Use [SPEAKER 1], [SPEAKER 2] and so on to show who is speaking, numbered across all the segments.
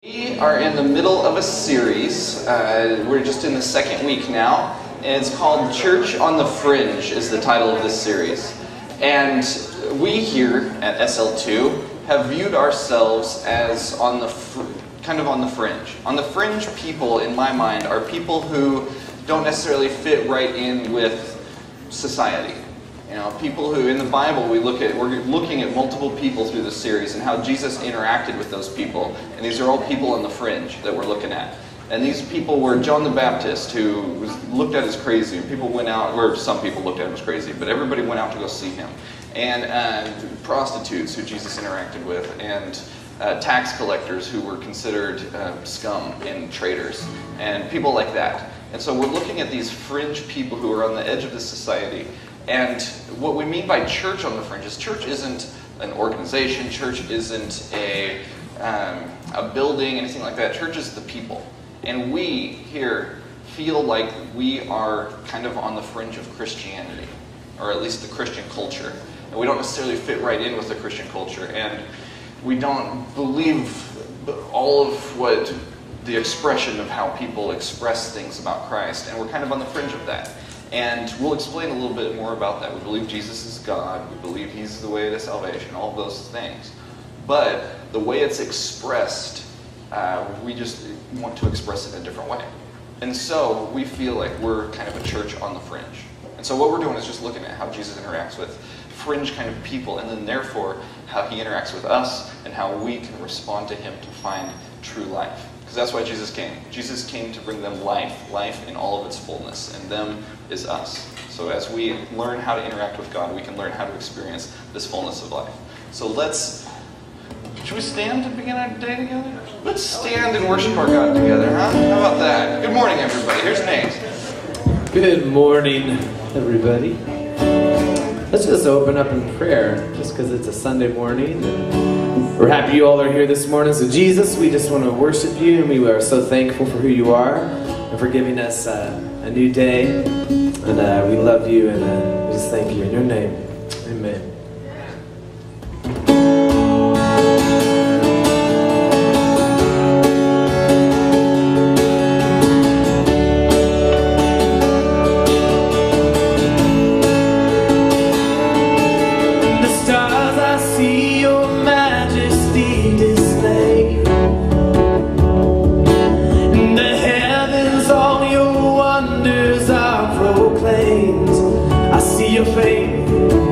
[SPEAKER 1] We are in the middle of a series. We're just in the second week now, and it's called Church on the Fringe is the title of this series. And we here at SL2 have viewed ourselves as kind of on the fringe. On the fringe people, in my mind, are people who don't necessarily fit right in with society. You know, people who in the Bible we're looking at multiple people through the series and how Jesus interacted with those people. And these are all people on the fringe that we're looking at. And these people were John the Baptist, who was looked at as crazy. People went out, or some people looked at him as crazy, but everybody went out to go see him. And prostitutes who Jesus interacted with, and tax collectors who were considered scum and traitors, and people like that. And so we're looking at these fringe people who are on the edge of the society. And what we mean by church on the fringe is church isn't an organization, church isn't a building, anything like that. Church is the people. And we here feel like we are kind of on the fringe of Christianity, or at least the Christian culture. And we don't necessarily fit right in with the Christian culture. And we don't believe all of what the expression of how people express things about Christ. And we're kind of on the fringe of that. And we'll explain a little bit more about that. We believe Jesus is God. We believe He's the way to salvation, all of those things. But the way it's expressed, we just want to express it in a different way. And so we feel like we're kind of a church on the fringe. And so what we're doing is just looking at how Jesus interacts with fringe kind of people, and then therefore how He interacts with us and how we can respond to Him to find true life. Because that's why Jesus came. Jesus came to bring them life in all of its fullness, and them is us. So as we learn how to interact with God, we can learn how to experience this fullness of life. So should we stand to begin our day together? Let's stand and worship our God together, huh? How about that? Good morning, everybody. Here's Nate.
[SPEAKER 2] Good morning, everybody. Let's just open up in prayer, just because it's a Sunday morning. We're happy you all are here this morning. So Jesus, we just want to worship you, and we are so thankful for who you are and for giving us a new day. And we love you, and we just thank you in your name. Amen.
[SPEAKER 3] I see your face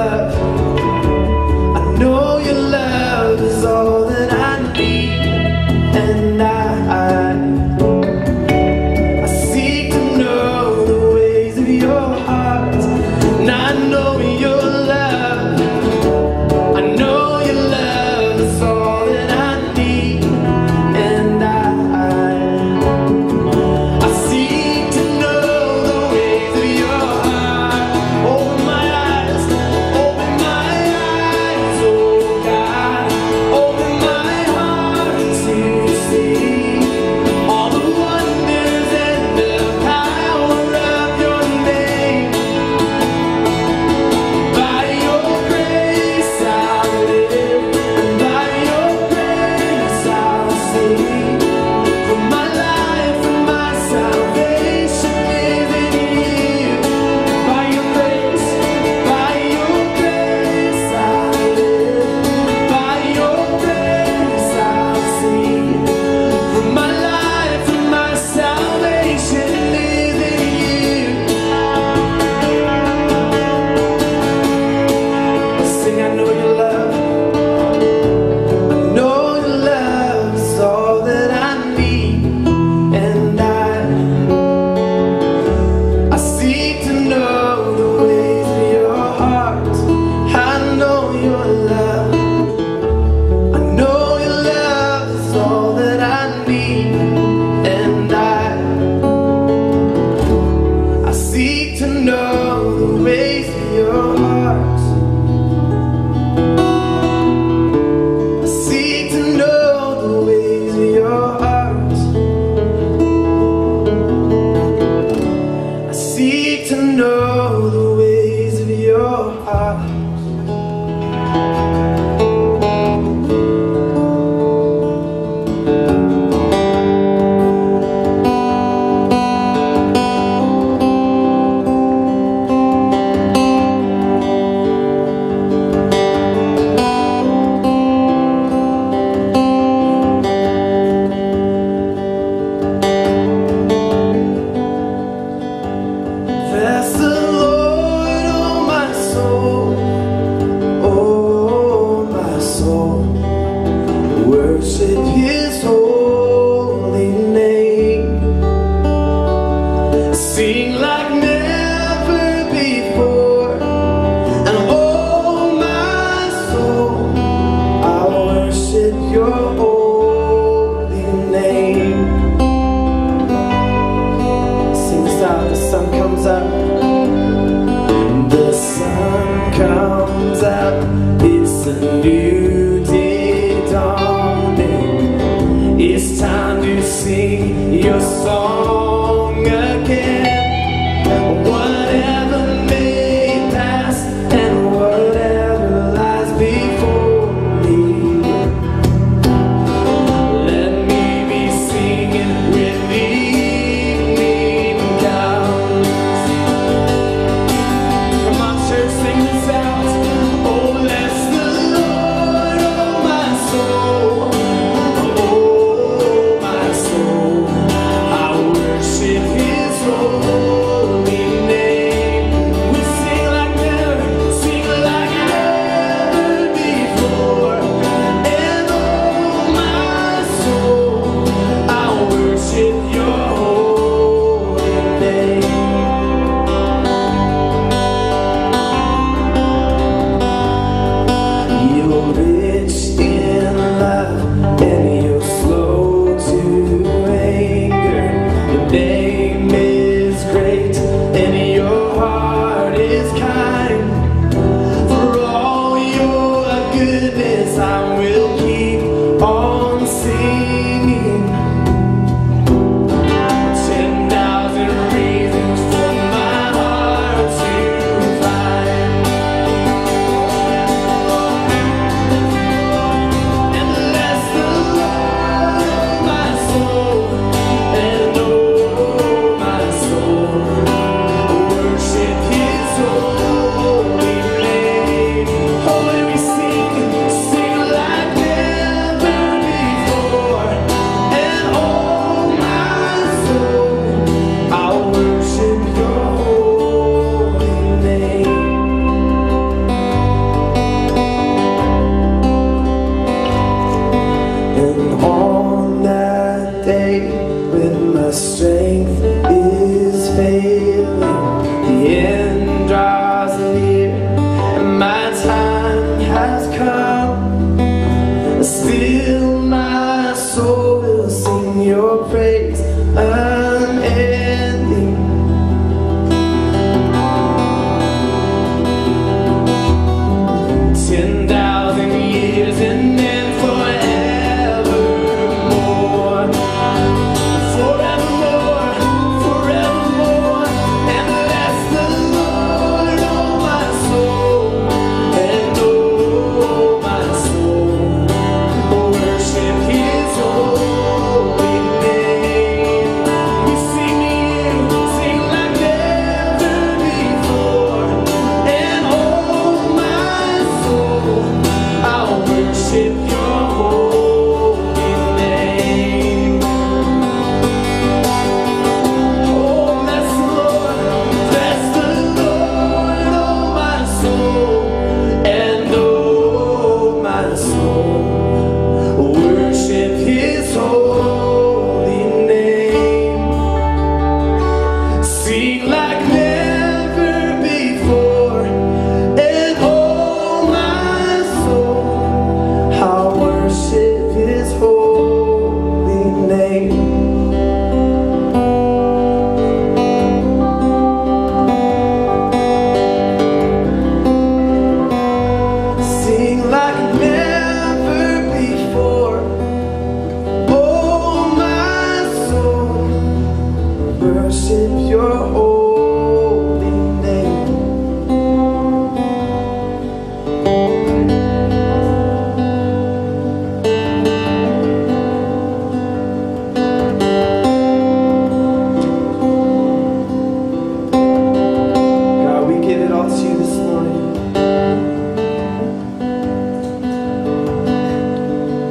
[SPEAKER 2] love. I know your love is all that I need. And I seek to know the ways of your heart. And I know your love. I know your love is all that I need. And I seek to know the ways of your heart. Open my eyes, open come. Still my soul will sing your praise unending. 10,000 years and then forevermore. Forevermore, forevermore. And bless the Lord, oh my soul, and oh my soul. Worship His holy name. We sing you, sing like never before. And oh my soul, I'll worship your holy name. Oh, bless the Lord, oh my soul, and oh my soul. Worship His holy name. Sing like never before. And oh my soul, I'll worship His holy name. Sing like never before. Oh my soul, worship your holy name. God, we give it all to you this morning.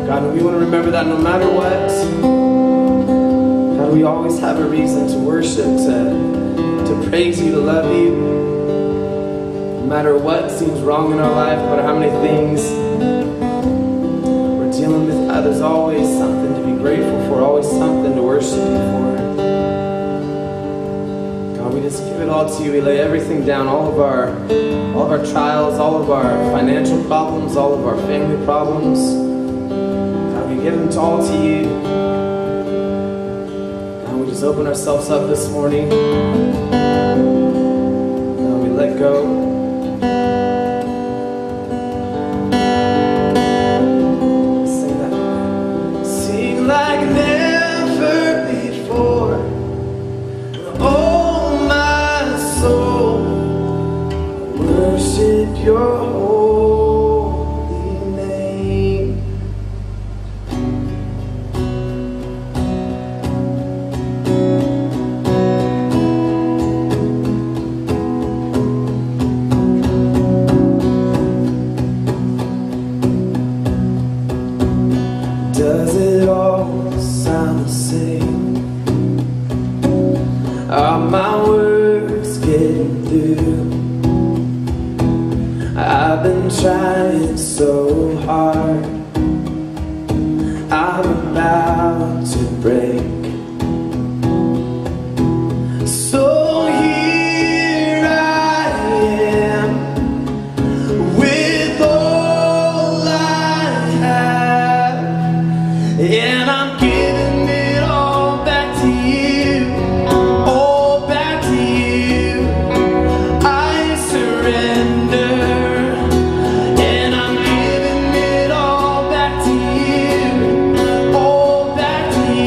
[SPEAKER 2] God, we want to remember that no matter what, God, we always have a reason to worship, to praise you, to love you. No matter what seems wrong in our life, no matter how many things we're dealing with, God, there's always something to be grateful for, always something to worship you for. God, we just give it all to you. We lay everything down, all of our trials, all of our financial problems, all of our family problems. God, we give them all to you. God, we just open ourselves up this morning. God, we let go. Sing that. Sing like never before. Oh my soul, worship your holy name. Does it all sound the same? Are my words getting through? I've been trying so hard. I'm about to break. So here I am with all I have, and I'm giving it all back to you, all back to you. I surrender, and I'm giving it all back to you, all back to you.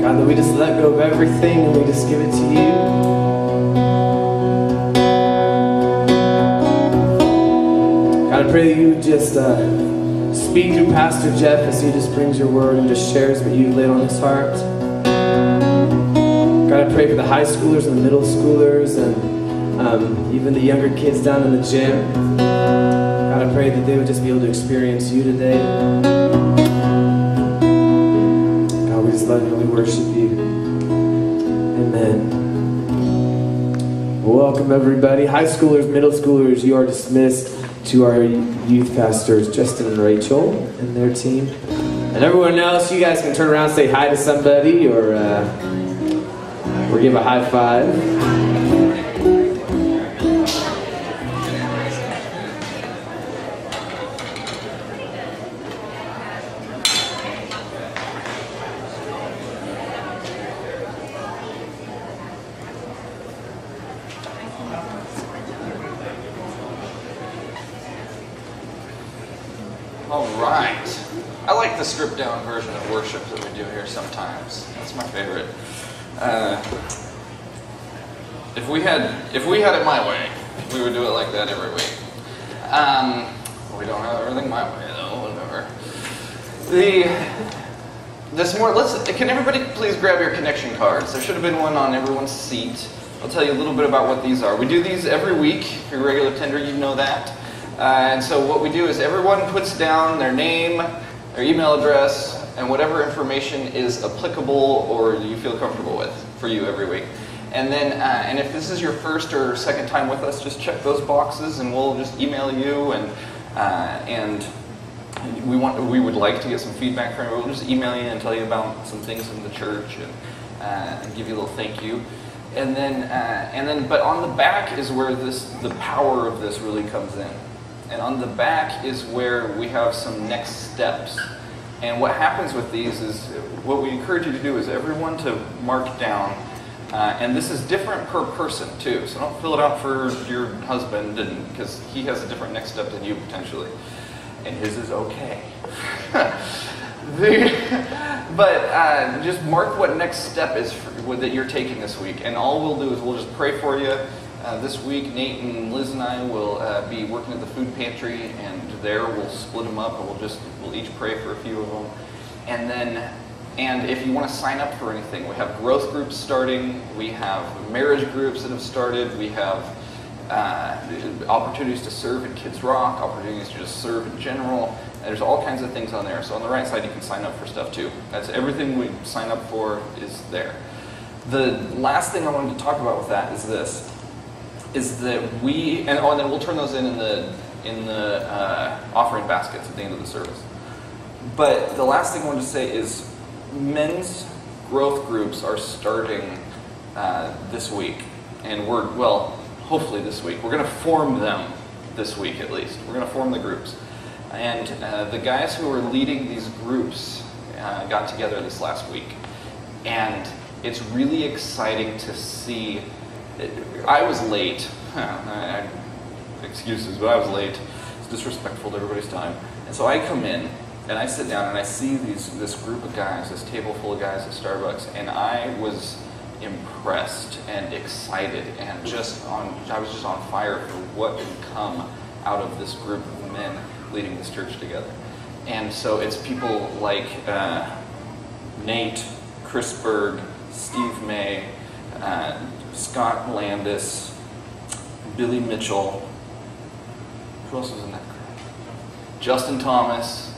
[SPEAKER 2] God, that we just let go of everything and we just give it to you. God, I pray that you would just speak through Pastor Jeff as he just brings your word and just shares what you've laid on his heart. God, I pray for the high schoolers and the middle schoolers and even the younger kids down in the gym. God, I pray that they would just be able to experience you today. God, we just love you and we worship you. Amen. Welcome, everybody. High schoolers, middle schoolers, you are dismissed to our youth pastors, Justin and Rachel, and their team. And everyone else, you guys can turn around and say hi to somebody or give a high five.
[SPEAKER 1] All right. I like the stripped down version of worship that we do here sometimes. That's my favorite. If we had it my way, we would do it like that every week. We don't have everything my way though. Whatever. Can everybody please grab your connection cards? There should have been one on everyone's seat. I'll tell you a little bit about what these are. We do these every week. If you're a regular tender, you know that. And so what we do is everyone puts down their name, their email address, and whatever information is applicable or you feel comfortable with for you every week. And then, and if this is your first or second time with us, just check those boxes, and we'll just email you. And we would like to get some feedback from you. We'll just email you and tell you about some things in the church and give you a little thank you. And then, but on the back is where the power of this really comes in. And on the back is where we have some next steps. And what happens with these is, what we encourage you to do is everyone to mark down, and this is different per person too, so don't fill it out for your husband, because he has a different next step than you potentially, and his is okay. But just mark what next step is that you're taking this week, and all we'll do is we'll just pray for you. This week, Nate and Liz and I will be working at the food pantry, and there we'll split them up, and we'll each pray for a few of them. And if you want to sign up for anything, we have growth groups starting, we have marriage groups that have started, we have opportunities to serve in Kids Rock, opportunities to just serve in general. There's all kinds of things on there. So on the right side, you can sign up for stuff too. That's everything we sign up for is there. The last thing I wanted to talk about with that is this. Is that and then we'll turn those in the offering baskets at the end of the service. But the last thing I wanted to say is men's growth groups are starting this week, and hopefully this week. We're going to form them this week at least. We're going to form the groups, and the guys who are leading these groups got together this last week, and it's really exciting to see. I was late. Excuses, but I was late. It's disrespectful to everybody's time. And so I come in, and I sit down, and I see this group of guys, this table full of guys at Starbucks, and I was impressed and excited, and I was just on fire for what can come out of this group of men leading this church together. And so it's people like Nate, Chris Berg, Steve May, Scott Landis, Billy Mitchell. Who else was in that crowd? Justin Thomas,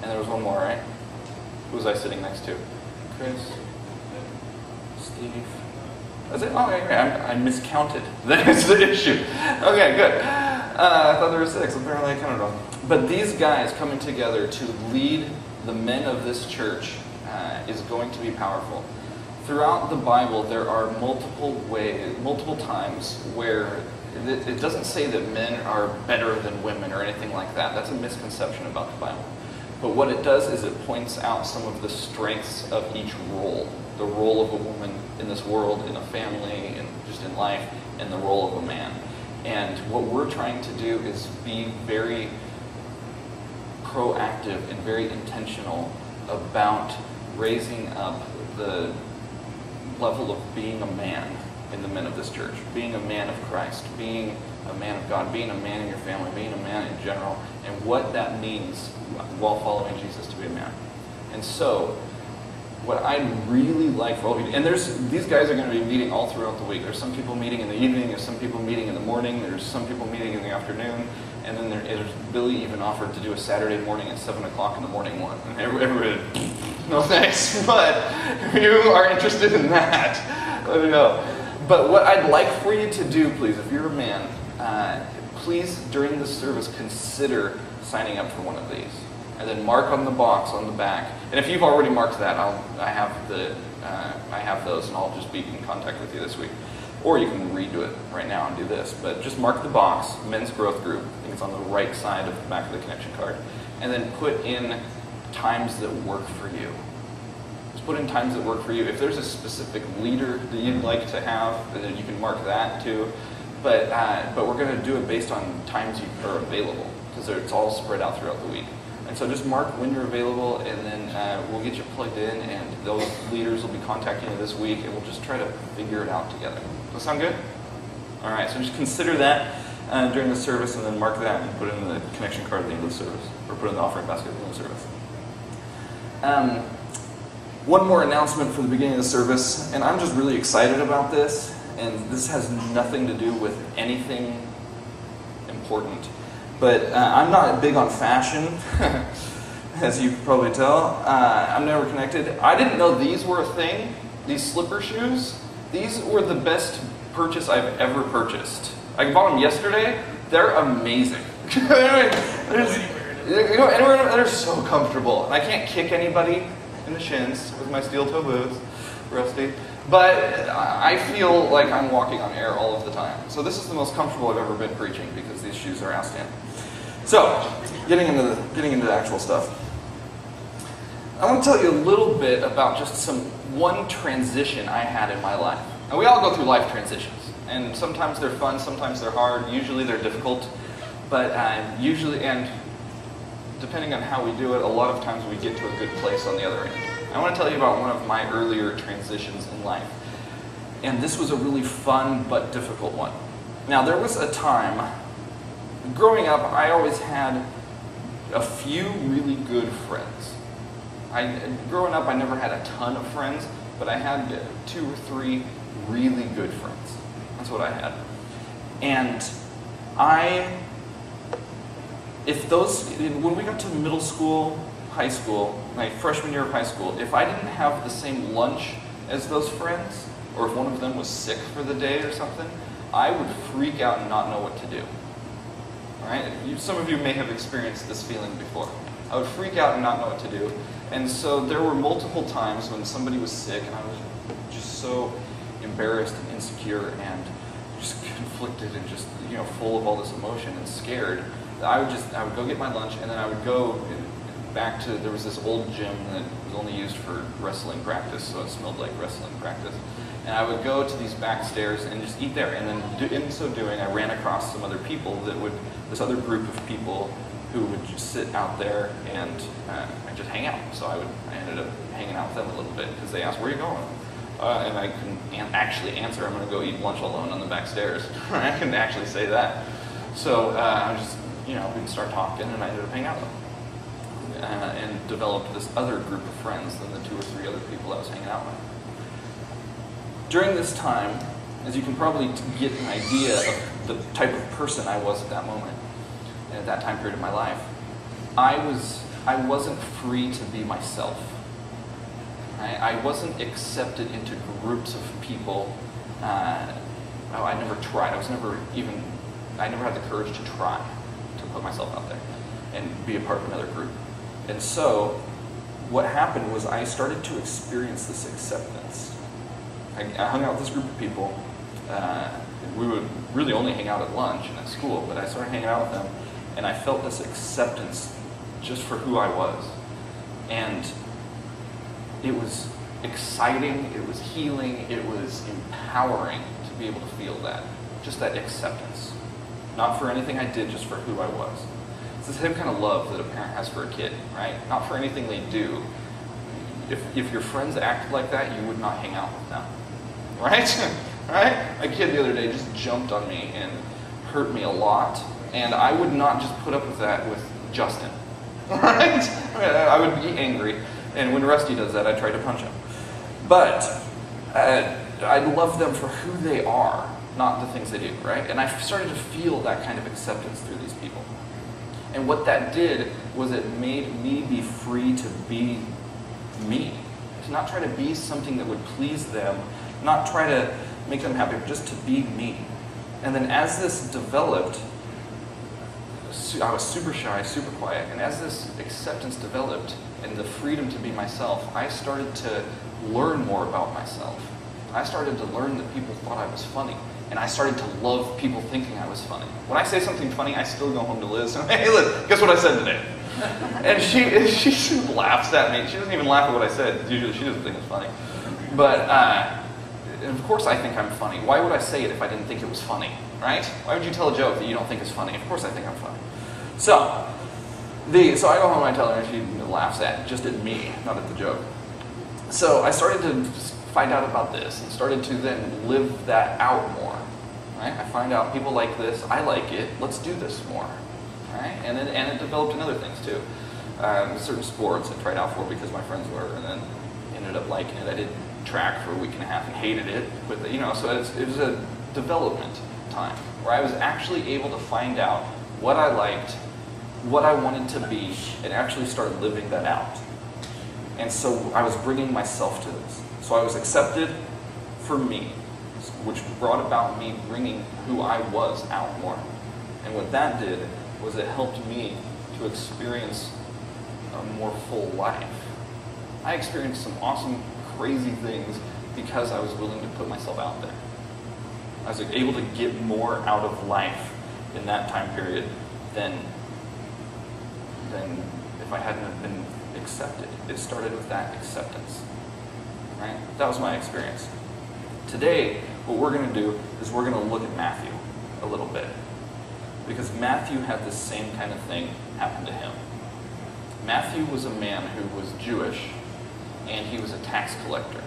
[SPEAKER 1] and there was one more, right? Who was I sitting next to? Chris, Steve. That's it? Oh, okay, I miscounted. That is the issue. Okay, good. I thought there were 6. Apparently I counted wrong. But these guys coming together to lead the men of this church is going to be powerful. Throughout the Bible, there are multiple times where it doesn't say that men are better than women or anything like that. That's a misconception about the Bible. But what it does is it points out some of the strengths of each role. The role of a woman in this world, in a family, and just in life, and the role of a man. And what we're trying to do is be very proactive and very intentional about raising up the level of being a man in the men of this church, being a man of Christ, being a man of God, being a man in your family, being a man in general, and what that means while following Jesus to be a man. And so, what I'd really like for all of you, and these guys are going to be meeting all throughout the week. There's some people meeting in the evening, there's some people meeting in the morning, there's some people meeting in the afternoon, and then there's Billy even offered to do a Saturday morning at 7 o'clock in the morning one. And everybody, no thanks, but if you are interested in that, let me know. But what I'd like for you to do, please, if you're a man, please, during this service, consider signing up for one of these. And then mark on the box on the back. And if you've already marked that, I have those, and I'll just be in contact with you this week. Or you can redo it right now and do this. But just mark the box, Men's Growth Group. I think it's on the right side of the back of the connection card. And then put in times that work for you. Just put in times that work for you. If there's a specific leader that you'd like to have, then you can mark that too. But we're going to do it based on times you are available, because it's all spread out throughout the week. And so just mark when you're available, and then we'll get you plugged in, and those leaders will be contacting you this week, and we'll just try to figure it out together. Does that sound good? All right, so just consider that during the service, and then mark that and put it in the connection card at the end of the service, or put it in the offering basket at the end of the service. One more announcement for the beginning of the service, and I'm just really excited about this, and this has nothing to do with anything important. But I'm not big on fashion, as you can probably tell. I'm never connected. I didn't know these were a thing, these slipper shoes. These were the best purchase I've ever purchased. I bought them yesterday. They're amazing. Anywhere, they're so comfortable. And I can't kick anybody in the shins with my steel toe boots, rusty. But I feel like I'm walking on air all of the time. So this is the most comfortable I've ever been preaching, because these shoes are outstanding. So, getting into the actual stuff. I want to tell you a little bit about just one transition I had in my life. And we all go through life transitions. And sometimes they're fun, sometimes they're hard, usually they're difficult. But usually, and depending on how we do it, a lot of times we get to a good place on the other end. I want to tell you about one of my earlier transitions in life. And this was a really fun but difficult one. Now, there was a time, growing up, I always had a few really good friends. Growing up, I never had a ton of friends, but I had 2 or 3 really good friends. That's what I had. And when we got to middle school, high school, my freshman year of high school, if I didn't have the same lunch as those friends, or if one of them was sick for the day or something, I would freak out and not know what to do. All right? Some of you may have experienced this feeling before. I would freak out and not know what to do. And so there were multiple times when somebody was sick, and I was just so embarrassed and insecure and just conflicted and just full of all this emotion and scared. I would go get my lunch, and then I would go back to, there was this old gym that was only used for wrestling practice, so it smelled like wrestling practice. And I would go to these back stairs and just eat there. And then in so doing, I ran across some other people this other group of people who would just sit out there and just hang out. So I ended up hanging out with them a little bit, because they asked, "Where are you going?" And I couldn't actually answer. I'm going to go eat lunch alone on the back stairs. I couldn't actually say that. So I was just, we'd start talking, and I ended up hanging out with them. And developed this other group of friends than the 2 or 3 other people I was hanging out with. During this time, as you can probably get an idea of the type of person I was at that moment, and at that time period of my life, I wasn't free to be myself. I wasn't accepted into groups of people. I never tried. I never had the courage to try to put myself out there and be a part of another group. And so, what happened was I started to experience this acceptance. I hung out with this group of people. We would really only hang out at lunch and at school, but I started hanging out with them, and I felt this acceptance just for who I was. And it was exciting, it was healing, it was empowering to be able to feel that. Just that acceptance. Not for anything I did, just for who I was. It's the same kind of love that a parent has for a kid, right? Not for anything they do. if your friends acted like that, you would not hang out with them. Right? Right? A kid the other day just jumped on me and hurt me a lot, and I would not just put up with that with Justin. Right? I would be angry, and when Rusty does that, I try to punch him. But I love them for who they are, not the things they do, right? And I started to feel that kind of acceptance through these people. And what that did was it made me be free to be me. To not try to be something that would please them, not try to make them happy, but just to be me. And then as this developed, I was super shy, super quiet, and as this acceptance developed and the freedom to be myself, I started to learn more about myself. I started to learn that people thought I was funny, and I started to love people thinking I was funny. When I say something funny, I still go home to Liz and, hey Liz, guess what I said today? And she laughs at me. She doesn't even laugh at what I said. Usually she doesn't think it's funny. But of course I think I'm funny. Why would I say it if I didn't think it was funny, right? Why would you tell a joke that you don't think is funny? Of course I think I'm funny. So I go home and I tell her, and she laughs just at me, not at the joke. So I started to find out about this and started to then live that out more. Right? I find out people like this, I like it, let's do this more. Right? And it developed in other things too. Certain sports I tried out for because my friends were, and then ended up liking it. I did track for a week and a half and hated it, but so it was a development time where I was actually able to find out what I liked, what I wanted to be, and actually start living that out. And so I was bringing myself to this. So I was accepted for me, which brought about me bringing who I was out more. And what that did was it helped me to experience a more full life. I experienced some awesome, crazy things because I was willing to put myself out there. I was able to get more out of life in that time period than if I hadn't have been accepted. It started with that acceptance. Right? That was my experience. Today, what we're going to do is we're going to look at Matthew a little bit. Because Matthew had the same kind of thing happen to him. Matthew was a man who was Jewish, and he was a tax collector.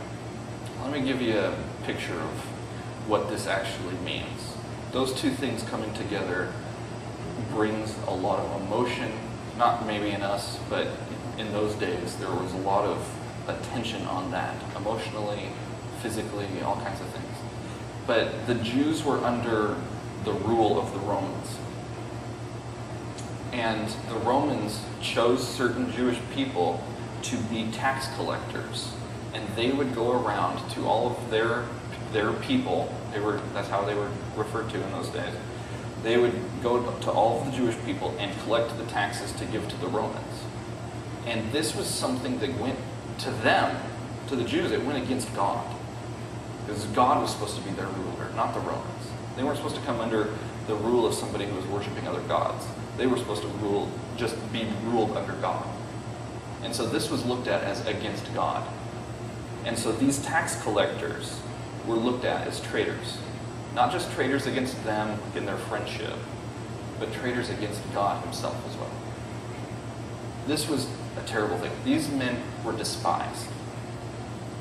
[SPEAKER 1] Let me give you a picture of what this actually means. Those two things coming together brings a lot of emotion, not maybe in us, but in those days there was a lot of attention on that, emotionally, physically, all kinds of things. But the Jews were under the rule of the Romans. And the Romans chose certain Jewish people to be tax collectors. And they would go around to all of their people. That's how they were referred to in those days. They would go to all of the Jewish people and collect the taxes to give to the Romans. And this was something that went to them, to the Jews, it went against God. Because God was supposed to be their ruler, not the Romans. They weren't supposed to come under the rule of somebody who was worshiping other gods. They were supposed to just be ruled under God. And so this was looked at as against God. And so these tax collectors were looked at as traitors. Not just traitors against them in their friendship, but traitors against God himself as well. This was a terrible thing. These men were despised.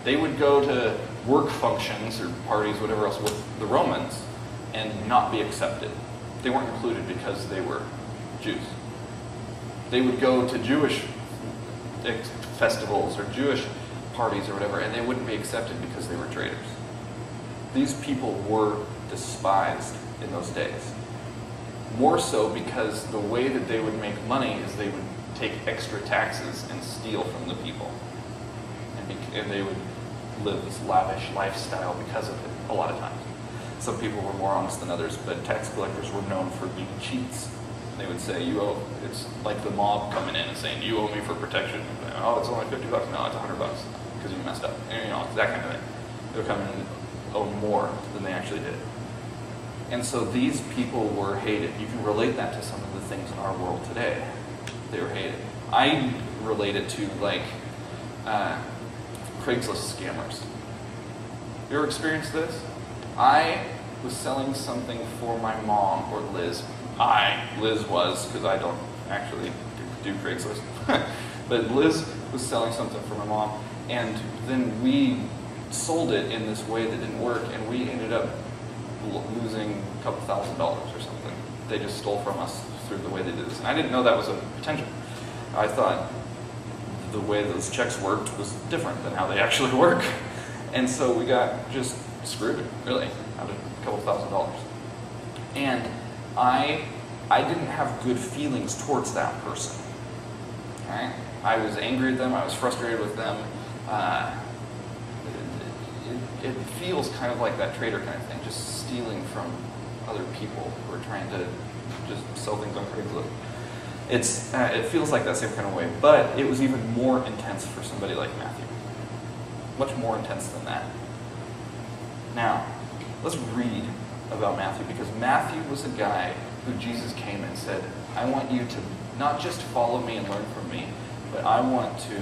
[SPEAKER 1] They would go to work functions or parties, whatever else, with the Romans and not be accepted. They weren't included because they were Jews. They would go to Jewish festivals or Jewish parties or whatever, and they wouldn't be accepted because they were traitors. These people were despised in those days. More so because the way that they would make money is they would take extra taxes and steal from the people. And they would live this lavish lifestyle because of it, a lot of times. Some people were more honest than others, but tax collectors were known for being cheats. They would say, it's like the mob coming in and saying, you owe me for protection. Oh, it's only $50. No, it's $100 because you messed up. And, it's that kind of thing. They would come in and owe more than they actually did. And so these people were hated. You can relate that to some of the things in our world today. They were hated. I relate it to Craigslist scammers. You ever experienced this? I was selling something for my mom, or Liz. Liz was, because I don't actually do Craigslist. But Liz was selling something for my mom, And then we sold it in this way that didn't work, and we ended up losing a couple $1,000 or something. They just stole from us through the way they did this. And I didn't know that was a potential. I thought the way those checks worked was different than how they actually work. And so we got just screwed, really, out of a couple $1,000. And I didn't have good feelings towards that person. Right? I was angry at them. I was frustrated with them. It feels kind of like that trader kind of thing, just stealing from other people who are trying to just sell things on Craigslist. It feels like that same kind of way, but it was even more intense for somebody like Matthew. Much more intense than that. Now, let's read about Matthew, because Matthew was a guy who Jesus came and said, I want you to not just follow me and learn from me, but I want to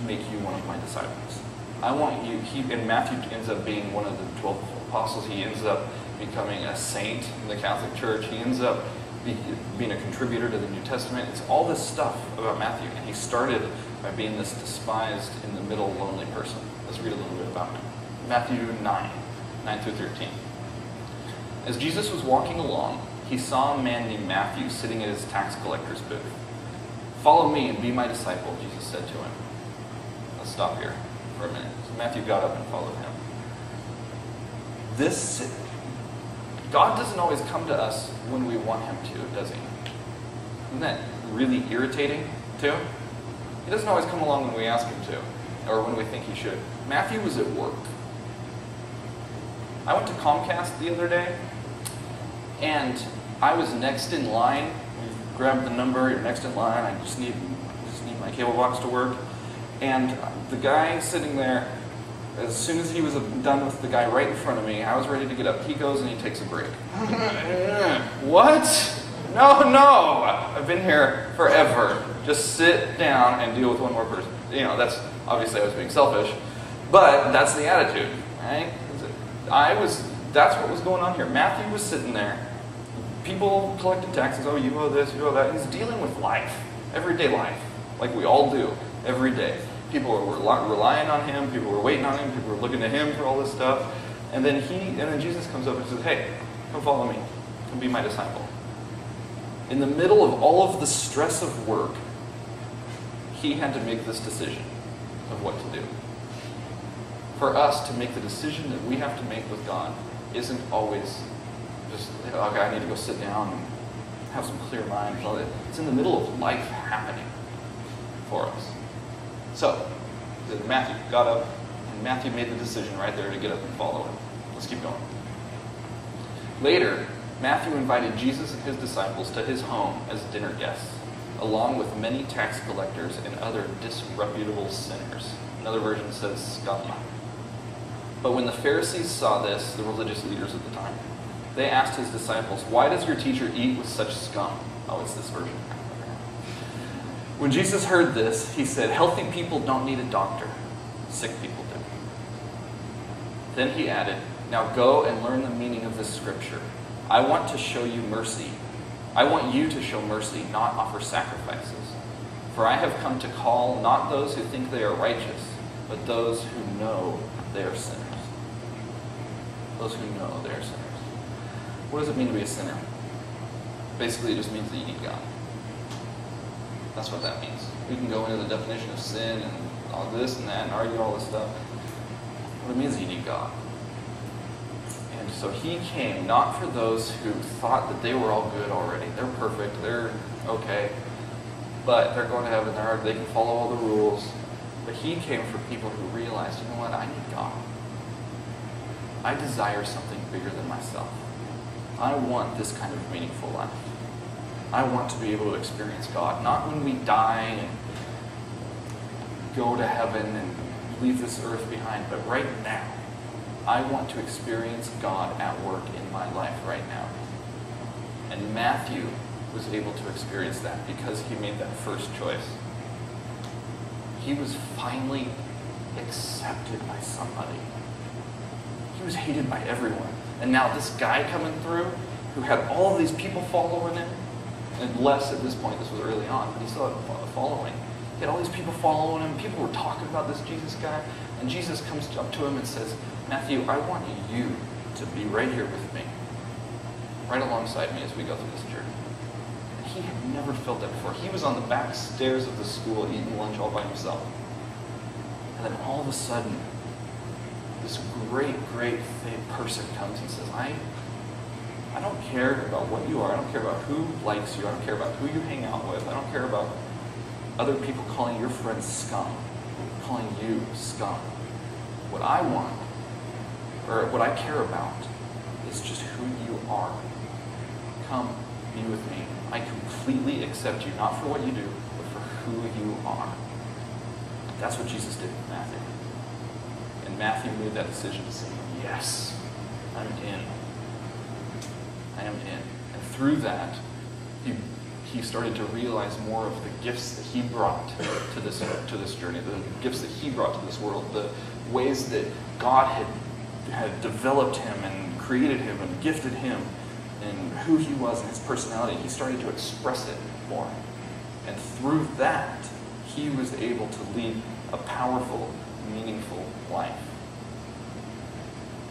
[SPEAKER 1] make you one of my disciples. I want you, and Matthew ends up being one of the 12 apostles. He ends up becoming a saint in the Catholic Church. He ends up being a contributor to the New Testament. It's all this stuff about Matthew, and he started by being this despised, in the middle, lonely person. Let's read a little bit about him. Matthew 9 through 13. As Jesus was walking along, he saw a man named Matthew sitting at his tax collector's booth. Follow me and be my disciple, Jesus said to him. Let's stop here for a minute. So Matthew got up and followed him. God doesn't always come to us when we want him to, does he? Isn't that really irritating, too? He doesn't always come along when we ask him to, or when we think he should. Matthew was at work. I went to Comcast the other day, and I was next in line. You grab the number, you're next in line. I just need my cable box to work. And the guy sitting there, as soon as he was done with the guy right in front of me, I was ready to get up. He goes and he takes a break. What? No, I've been here forever. Just sit down and deal with one more person. That's obviously I was being selfish, but that's the attitude, right? That's what was going on here. Matthew was sitting there. People collected taxes. Oh, you owe this, you owe that. He's dealing with life, everyday life, like we all do every day. People were relying on him. People were waiting on him. People were looking to him for all this stuff. And then Jesus comes up and says, "Hey, come follow me. Come be my disciple." In the middle of all of the stress of work, he had to make this decision of what to do. For us to make the decision that we have to make with God isn't always just, okay, I need to go sit down and have some clear mind. It's in the middle of life happening for us. So, Matthew got up, and Matthew made the decision right there to get up and follow him. Let's keep going. Later, Matthew invited Jesus and his disciples to his home as dinner guests, along with many tax collectors and other disreputable sinners. Another version says scum. But when the Pharisees saw this, the religious leaders at the time, they asked his disciples, "Why does your teacher eat with such scum?" Oh, it's this version. When Jesus heard this, he said, "Healthy people don't need a doctor. Sick people do." Then he added, "Now go and learn the meaning of this scripture. I want to show you mercy. I want you to show mercy, not offer sacrifices. For I have come to call not those who think they are righteous, but those who know they are sinners." Those who know they are sinners. What does it mean to be a sinner? Basically, it just means that you need God. That's what that means. We can go into the definition of sin and all this and that and argue all this stuff. What it means is you need God. And so he came not for those who thought that they were all good already. They're perfect. They're okay. But they're going to heaven. They can follow all the rules. But he came for people who realized, you know what? I need God. I desire something bigger than myself. I want this kind of meaningful life. I want to be able to experience God, not when we die and go to heaven and leave this earth behind, but right now. I want to experience God at work in my life right now. And Matthew was able to experience that because he made that first choice. He was finally accepted by somebody. He was hated by everyone. And now this guy coming through who had all these people following him, and less at this point, this was early on, but he still had a following. He had all these people following him. People were talking about this Jesus guy. And Jesus comes up to him and says, Matthew, I want you to be right here with me, right alongside me as we go through this journey. And he had never felt that before. He was on the back stairs of the school eating lunch all by himself. And then all of a sudden, this great person comes and says, I don't care about what you are. I don't care about who likes you. I don't care about who you hang out with. I don't care about other people calling your friends scum, calling you scum. What I want, or what I care about, is just who you are. Come be with me. I completely accept you, not for what you do, but for who you are. That's what Jesus did with Matthew. And Matthew made that decision to say, yes, I'm in. I am in. And through that, he started to realize more of the gifts that he brought to this journey, the gifts that he brought to this world, the ways that God had developed him and created him and gifted him and who he was and his personality. He started to express it more. And through that, he was able to lead a powerful, meaningful life.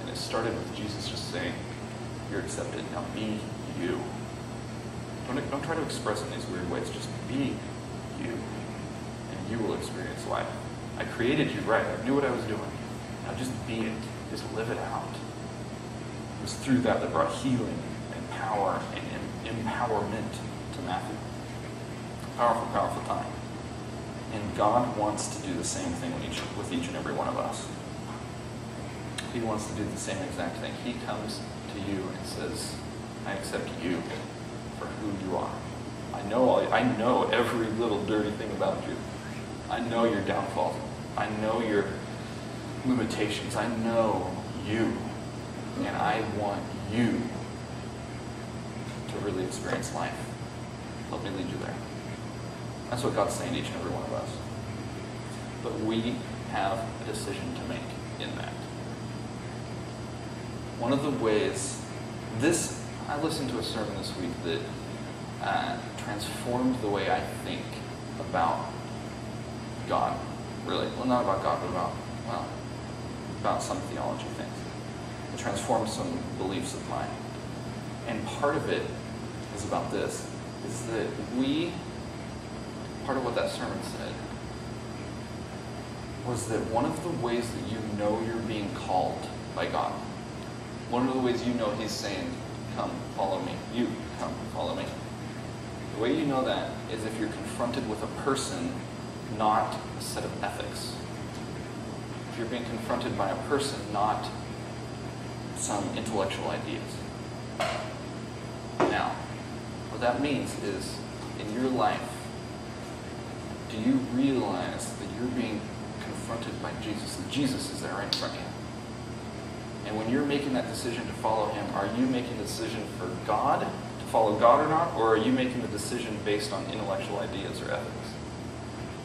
[SPEAKER 1] And it started with Jesus just saying, you're accepted, now be you. Don't try to express in these weird ways, just be you. And you will experience life. I created you, right? I knew what I was doing. Now just be it. Just live it out. It was through that brought healing and power and empowerment to Matthew. Powerful, powerful time. And God wants to do the same thing with each and every one of us. He wants to do the same exact thing. He comes to you and says, I accept you for who you are. I know every little dirty thing about you. I know your downfalls. I know your limitations. I know you. And I want you to really experience life. Let me lead you there. That's what God's saying to each and every one of us. But we have a decision to make in that. One of the ways, I listened to a sermon this week that transformed the way I think about God, really. Well, not about God, but about some theology things. It transformed some beliefs of mine. And part of it is about this, is that part of what that sermon said was that one of the ways that you know you're being called by God, one of the ways you know he's saying, come, follow me. You, come, follow me. The way you know that is if you're confronted with a person, not a set of ethics. If you're being confronted by a person, not some intellectual ideas. Now, what that means is, in your life, do you realize that you're being confronted by Jesus, and Jesus is there right in front of you? And when you're making that decision to follow him, are you making the decision for God, to follow God or not, or are you making the decision based on intellectual ideas or ethics?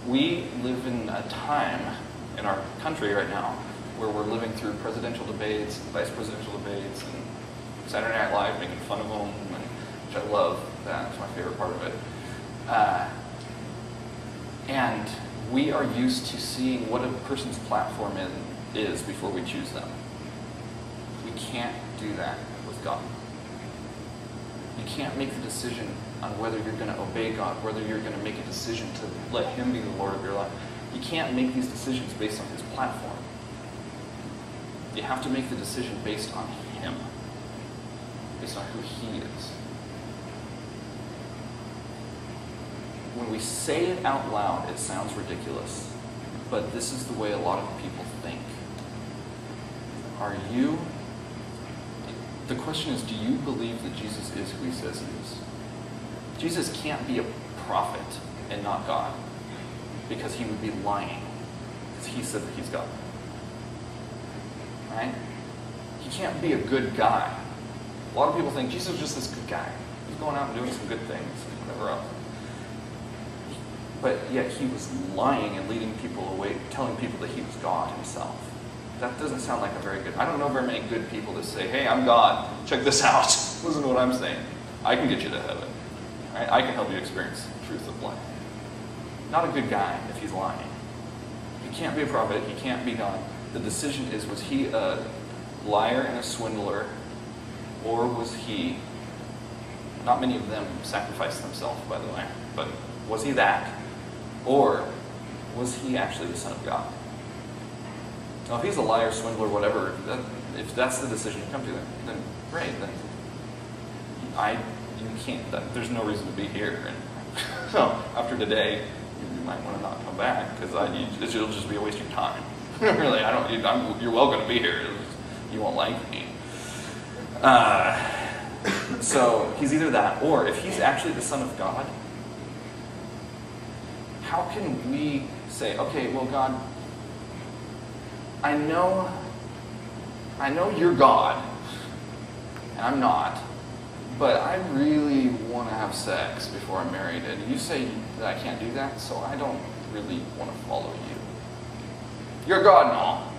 [SPEAKER 1] We live in a time in our country right now where we're living through presidential debates, vice presidential debates, and Saturday Night Live making fun of them, which I love. That's my favorite part of it. And we are used to seeing what a person's platform is before we choose them. We can't do that with God. You can't make the decision on whether you're going to obey God, whether you're going to make a decision to let him be the Lord of your life. You can't make these decisions based on his platform. You have to make the decision based on him, based on who he is. When we say it out loud, it sounds ridiculous, but this is the way a lot of people think. The question is, do you believe that Jesus is who he says he is? Jesus can't be a prophet and not God, because he would be lying, because he said that he's God. Right? He can't be a good guy. A lot of people think Jesus was just this good guy. He's going out and doing some good things and whatever else. But yet he was lying and leading people away, telling people that he was God himself. That doesn't sound like a very good... I don't know very many good people that say, hey, I'm God. Check this out. Listen to what I'm saying. I can get you to heaven. Right? I can help you experience the truth of life. not a good guy if he's lying. He can't be a prophet. He can't be God. The decision is, was he a liar and a swindler, or was he, not many of them sacrificed themselves, by the way, but was he that? Or was he actually the Son of God? Now, if he's a liar, swindler, whatever, if that's the decision you come to, then great. Then you can't. There's no reason to be here. And so after today, you might want to not come back because it'll just be a waste of your time. Really, you're welcome to be here. You won't like me. So he's either that, or if he's actually the Son of God, how can we say, okay, well, God, I know you're God, and I'm not, but I really want to have sex before I'm married, and you say that I can't do that, so I don't really want to follow you. You're God and all.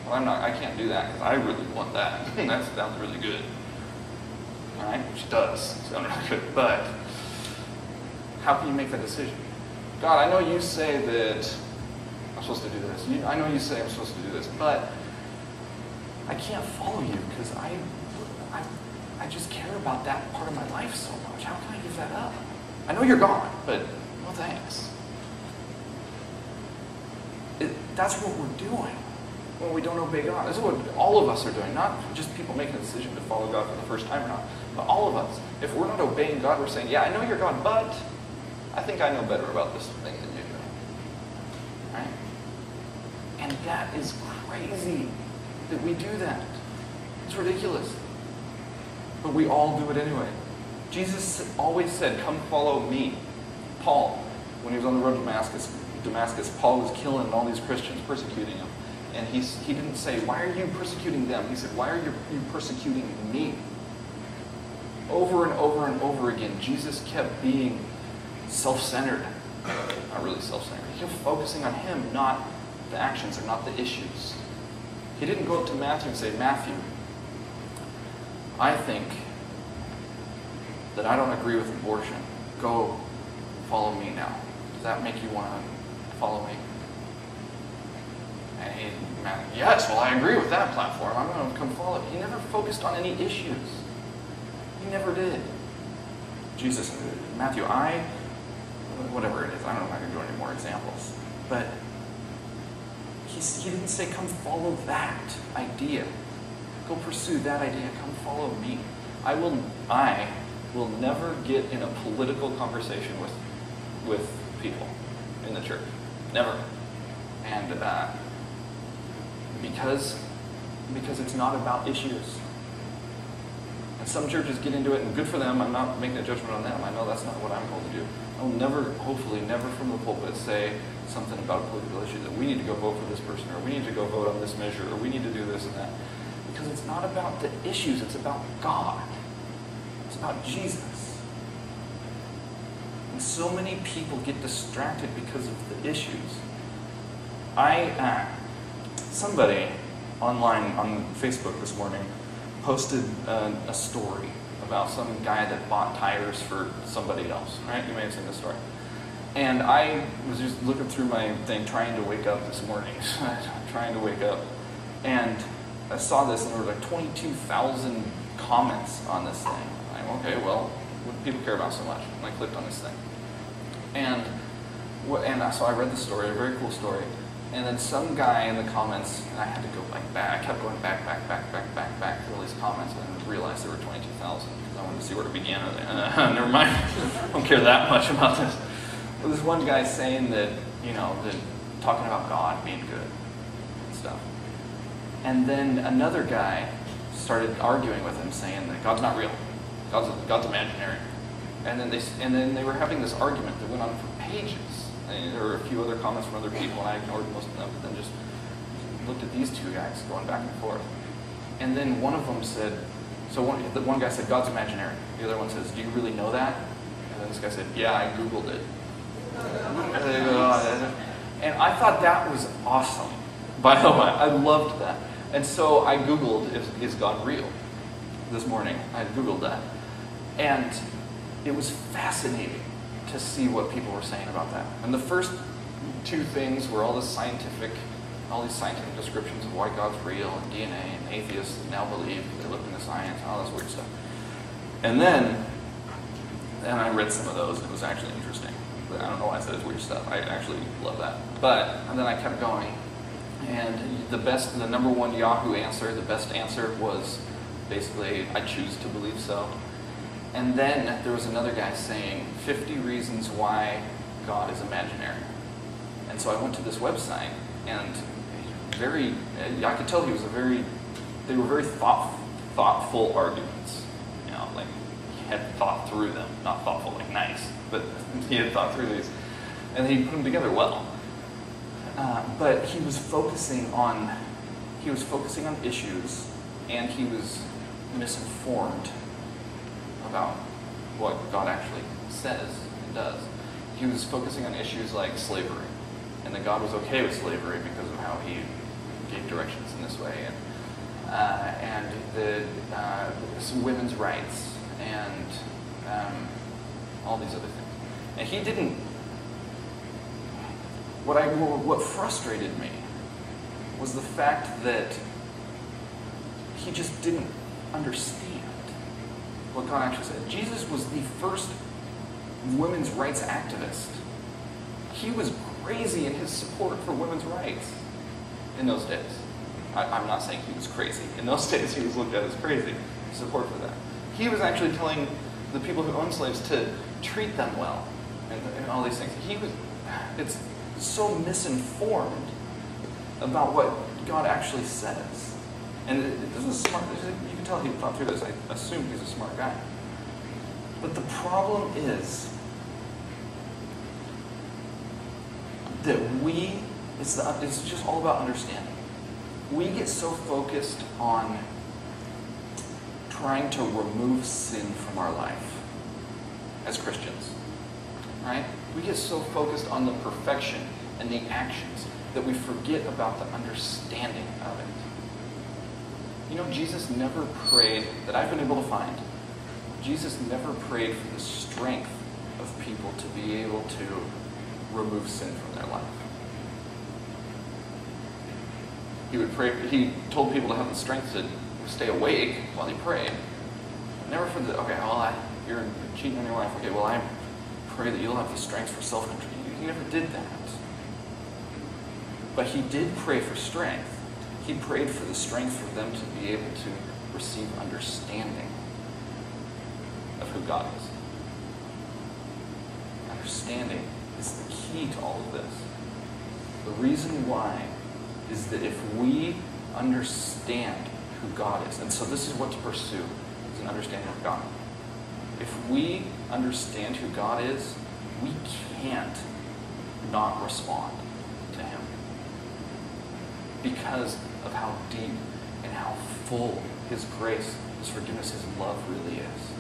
[SPEAKER 1] Well, I can't do that because I really want that. That sounds really good. All right, which does sound really good, but how can you make that decision? God, I know you say that I'm supposed to do this. I know you say I'm supposed to do this, but I can't follow you because I just care about that part of my life so much. How can I give that up? I know you're gone, but no thanks. That's what we're doing when we don't obey God. This is what all of us are doing, not just people making a decision to follow God for the first time or not, but all of us. If we're not obeying God, we're saying, yeah, I know you're God, but I think I know better about this thing than you do. Right? And that is crazy that we do that. It's ridiculous. But we all do it anyway. Jesus always said, come follow me. Paul, when he was on the road to Damascus, Paul was killing all these Christians, persecuting them. And he didn't say, why are you persecuting them? He said, why are you persecuting me? Over and over and over again, Jesus kept being self-centered. Not really self-centered. He kept focusing on him, not the actions or not the issues. He didn't go up to Matthew and say, Matthew, I think that I don't agree with abortion. Go follow me now. Does that make you want to follow me? And Matthew, yes, well, I agree with that platform. I'm going to come follow. He never focused on any issues. He never did. Jesus, Matthew, whatever it is, I don't know if I can do any more examples, but he didn't say, come follow that idea. Go pursue that idea. Come follow me. I will never get in a political conversation with people in the church. Never. And because it's not about issues. And some churches get into it, and good for them. I'm not making a judgment on them. I know that's not what I'm called to do. I'll never, hopefully, never from the pulpit say something about a political issue that we need to go vote for this person, or we need to go vote on this measure, or we need to do this and that. Because it's not about the issues, it's about God. It's about Jesus. And so many people get distracted because of the issues. Somebody online on Facebook this morning posted a story about some guy that bought tires for somebody else, right? You may have seen this story. And I was just looking through my thing, trying to wake up this morning, trying to wake up. And I saw this, and there were like 22,000 comments on this thing. I'm okay, well, what do people care about so much? And I clicked on this thing. And so I read the story, a very cool story. And then some guy in the comments, and I had to go back. I kept going back through all these comments, and I realized there were 22,000 because I wanted to see where it began. Never mind. I don't care that much about this. But this one guy saying that, that talking about God being good and stuff. And then another guy started arguing with him, saying that God's not real. God's imaginary. And then they were having this argument that went on for pages. And there were a few other comments from other people, and I ignored most of them, but then just looked at these two guys going back and forth. And then one of them said, the one guy said, God's imaginary. The other one says, do you really know that? And then this guy said, yeah, I Googled it. And I thought that was awesome. By the way, I loved that. And so I Googled, is God real? This morning, I Googled that. And it was fascinating to see what people were saying about that. And the first two things were all these scientific descriptions of why God's real, and DNA, and atheists now believe, they look into science, and all this weird stuff. And then I read some of those, and it was actually interesting. But I don't know why I said it's weird stuff. I actually love that. And then I kept going, and the number one Yahoo answer, the best answer was basically, I choose to believe so. And then there was another guy saying 50 reasons why God is imaginary. And so I went to this website, and I could tell they were very thoughtful arguments. You know, like he had thought through them, not thoughtful like nice, but he had thought through these, and he put them together well. But he was focusing on issues, and he was misinformed about what God actually says and does. He was focusing on issues like slavery, and that God was okay with slavery because of how he gave directions in this way, and some women's rights, and all these other things. And he didn't. What frustrated me was the fact that he just didn't understand what God actually said. Jesus was the first women's rights activist. He was crazy in his support for women's rights in those days. I'm not saying he was crazy. In those days, he was looked at as crazy. Support for that. He was actually telling the people who owned slaves to treat them well, and all these things. It's so misinformed about what God actually says. And this is smart. You can tell he thought through this. I assume he's a smart guy. But the problem is that it's just all about understanding. We get so focused on trying to remove sin from our life as Christians, right? We get so focused on the perfection and the actions that we forget about the understanding of it. You know, Jesus never prayed, that I've been able to find, Jesus never prayed for the strength of people to be able to remove sin from their life. He told people to have the strength to stay awake while he prayed. Never for you're cheating on your wife. Okay, well, I pray that you'll have the strength for self-control. He never did that. But he did pray for strength. He prayed for the strength for them to be able to receive understanding of who God is. Understanding is the key to all of this. The reason why is that if we understand who God is, and so this is what to pursue, is an understanding of God. If we understand who God is, we can't not respond to him because of how deep and how full his grace, his forgiveness, his love really is.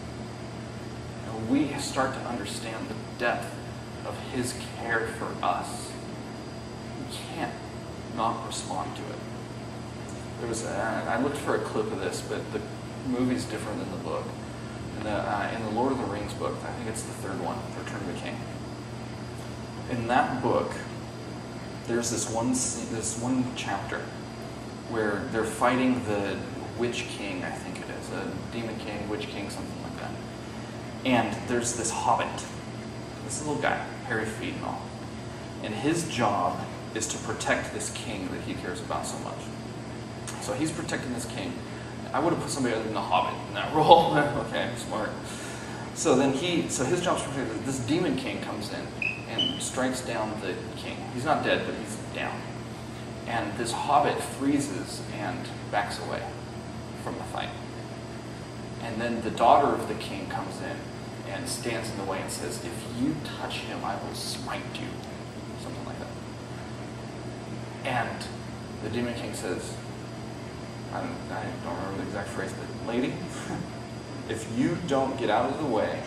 [SPEAKER 1] And we start to understand the depth of his care for us, we can't not respond to it. I looked for a clip of this, but the movie's different than the book. In the Lord of the Rings book, I think it's the third one, Return of the King. In that book, there's this one chapter where they're fighting the Witch King, I think it is, a Demon King, Witch King, something like that. And there's this hobbit, this little guy, hairy feet and all. And his job is to protect this king that he cares about so much. So he's protecting this king. I would have put somebody other than the hobbit in that role. Okay, smart. So his job is to protect. This demon king comes in and strikes down the king. He's not dead, but he's down. And this hobbit freezes and backs away from the fight. And then the daughter of the king comes in and stands in the way and says, "If you touch him, I will smite you." Something like that. And the demon king says, I don't remember the exact phrase, but lady, if you don't get out of the way,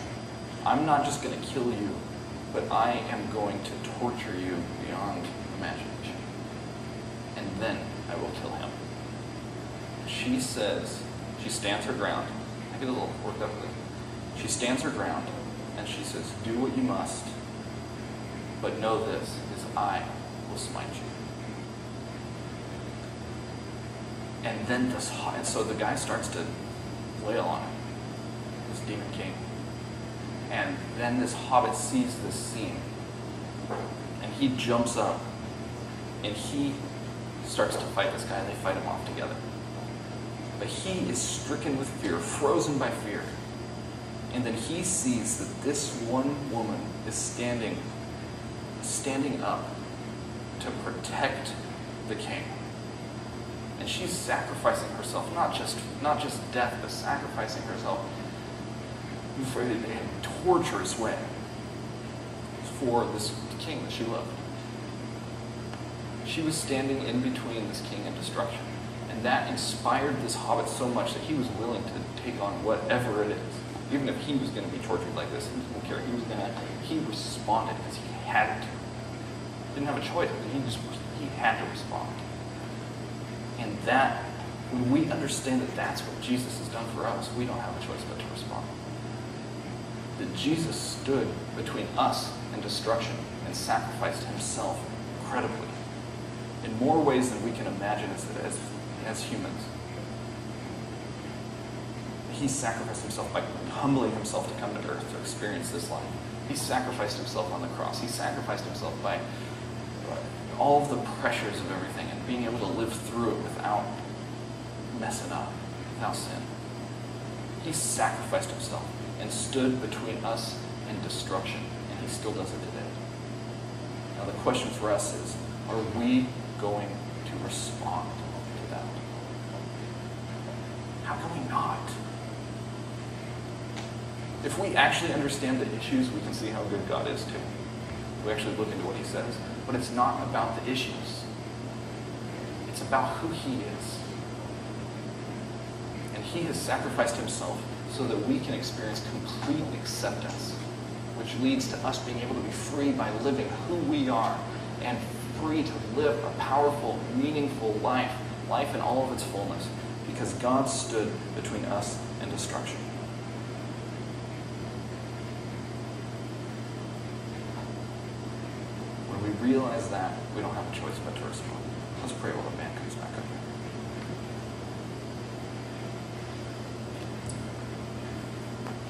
[SPEAKER 1] I'm not just going to kill you, but I am going to torture you beyond imagination. And then I will kill him. She says, she stands her ground. I get a little worked up with this. She stands her ground, And she says, do what you must, but know this, is I will smite you. And then and so the guy starts to flail on him, this demon king. And then this hobbit sees this scene, and he jumps up, and he starts to fight this guy, and they fight him off together. But he is stricken with fear, frozen by fear. And then he sees that this one woman is standing up to protect the king. And she's sacrificing herself, not just death, but sacrificing herself in a torturous way for this king that she loved. She was standing in between this king and destruction. And that inspired this hobbit so much that he was willing to take on whatever it is. Even if he was going to be tortured like this, he didn't care. He responded because he had to. Didn't have a choice, but he had to respond. And that, when we understand that that's what Jesus has done for us, we don't have a choice but to respond. That Jesus stood between us and destruction and sacrificed himself incredibly, in more ways than we can imagine as humans. He sacrificed himself by humbling himself to come to earth to experience this life. He sacrificed himself on the cross. He sacrificed himself by all of the pressures of everything and being able to live through it without messing up, without sin. He sacrificed himself and stood between us and destruction, and he still does it today. Now the question for us is, are we going to respond to that? How can we not? If we actually understand the issues, we can see how good God is too. We actually look into what he says. But it's not about the issues. It's about who he is. And he has sacrificed himself so that we can experience complete acceptance, which leads to us being able to be free by living who we are and free to live a powerful, meaningful life in all of its fullness, because God stood between us and destruction. When we realize that, we don't have a choice but to respond. Let's pray while the band comes back up.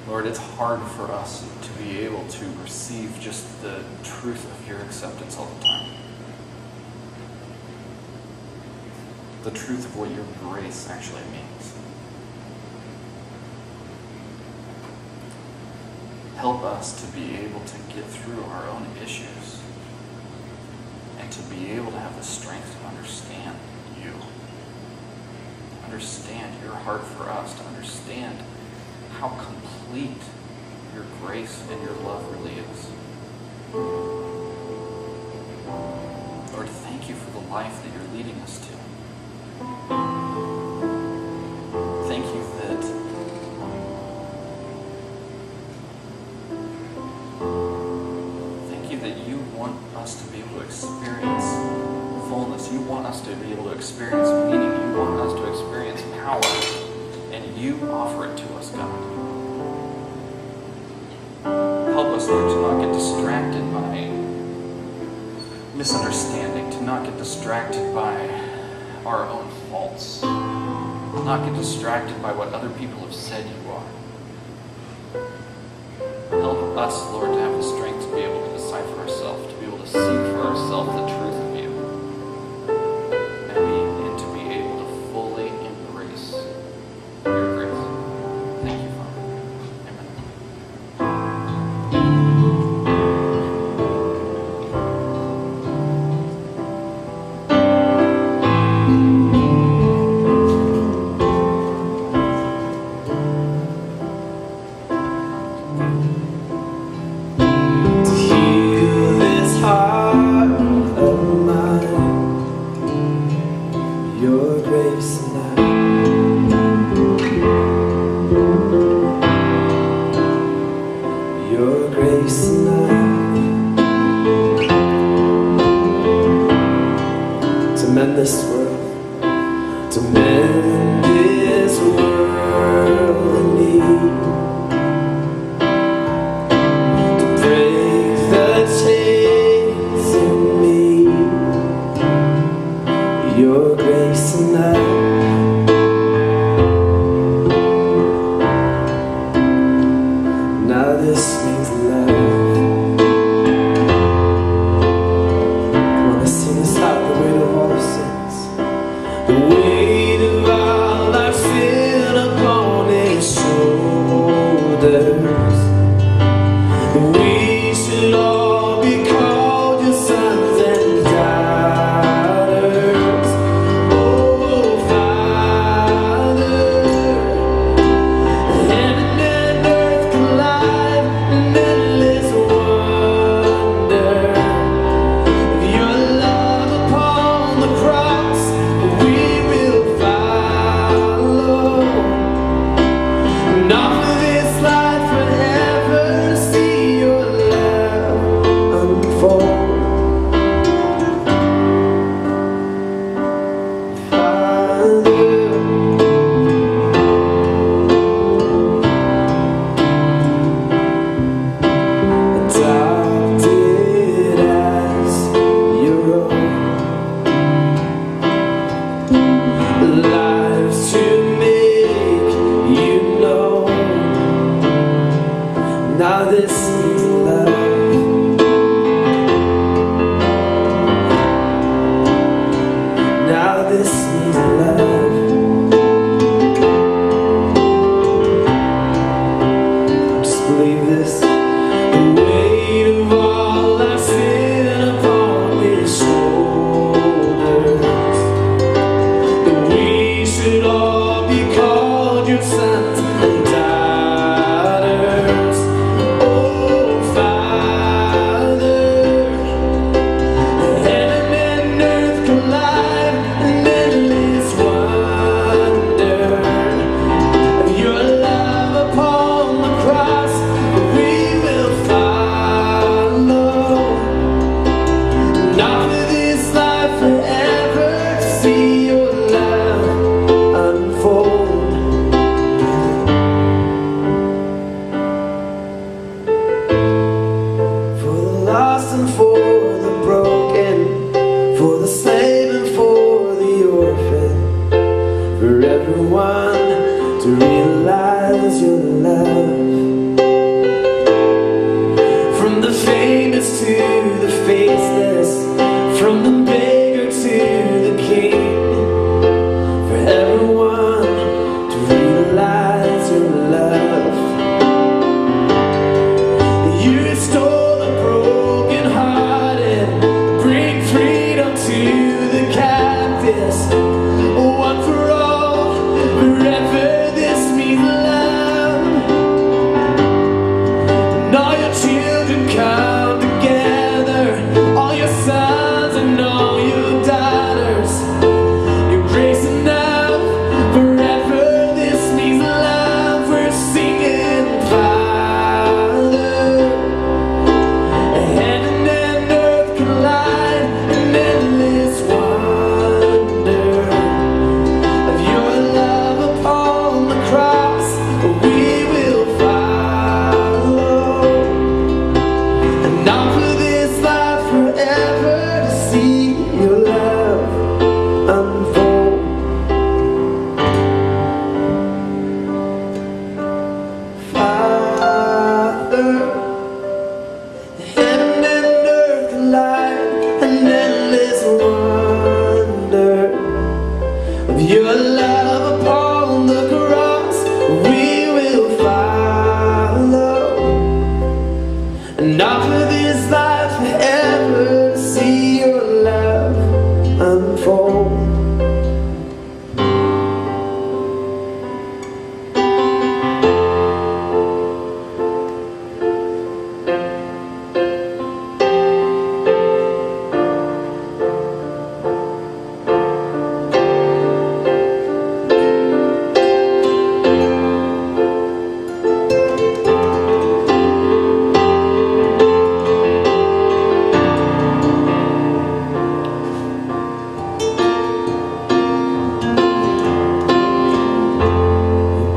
[SPEAKER 1] Lord, it's hard for us to be able to receive just the truth of your acceptance all the time. The truth of what your grace actually means. Help us to be able to get through our own issues and to be able to have the strength to understand you. Understand your heart for us, to understand how complete your grace and your love really is. Lord, thank you for the life that you're leading us to. Thank you that you want us to be able to experience fullness. You want us to be able to experience meaning. You want us to experience power. And you offer it to us, God. Help us, Lord, to not get distracted by misunderstanding, to not get distracted by our own faults, not get distracted by what other people have said you are. Help us, Lord, to have the strength to be able to decipher ourselves, to be able to see for ourselves the truth of you, and to be able to fully embrace your grace. Thank you, Father.
[SPEAKER 2] To heal this heart this love. Now this needs love. Just believe this. The weight of all our sin upon His shoulders. That we should all be called your sons and daughters. Oh, Father, heaven and earth collide in endless wonder of your love upon the cross. We will follow, not for this life, forever to see your love unfold. For the lost and for the broken, for the slave and for the orphan, for everyone to realize your love. From the famous to the faceless, from the beggar to the king, for everyone to realize your love. You restore the broken-hearted, bring freedom to the captives. One for all, forever this means love. And all your children come together, all your sons and all your daughters. Your grace enough, forever this means love. We're singing, Father. Heaven and earth collide in endless wonder of your love upon the cross. We will follow, and not for this life, forever to see your love unfold. Father, heaven and earth collide in endless wonder of your love upon the cross. We will follow, and not for this life, forever to see your love unfold.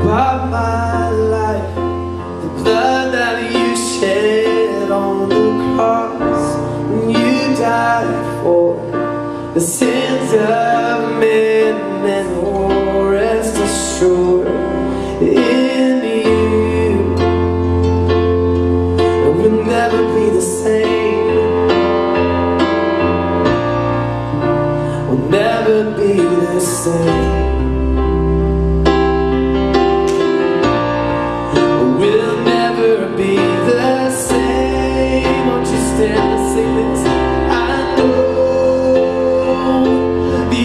[SPEAKER 2] Bought my life, the blood that you shed on the cross. And you died for the sins of men, and oh, rest assured in you it will never be the same. Will never be the same. We'll never be the same. Won't you stand and sing this? I know the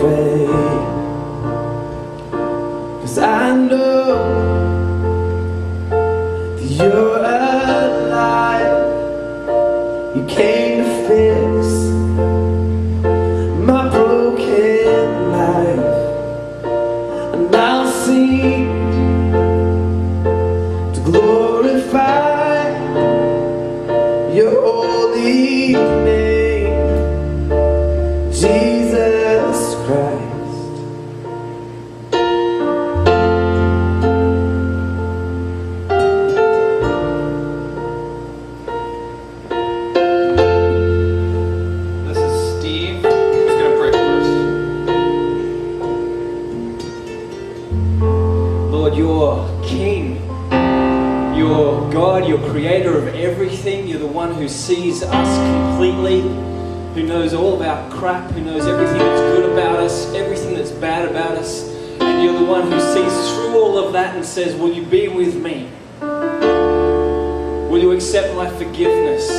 [SPEAKER 2] way. 'Cause I know that you're alive. You came to fix my broken life, and I'll sing to glorify your holy name, Jesus Christ.
[SPEAKER 3] You're King, you're God, you're creator of everything. You're the one who sees us completely, who knows all of our crap, who knows everything that's good about us, everything that's bad about us. And you're the one who sees through all of that and says, will you be with me? Will you accept my forgiveness?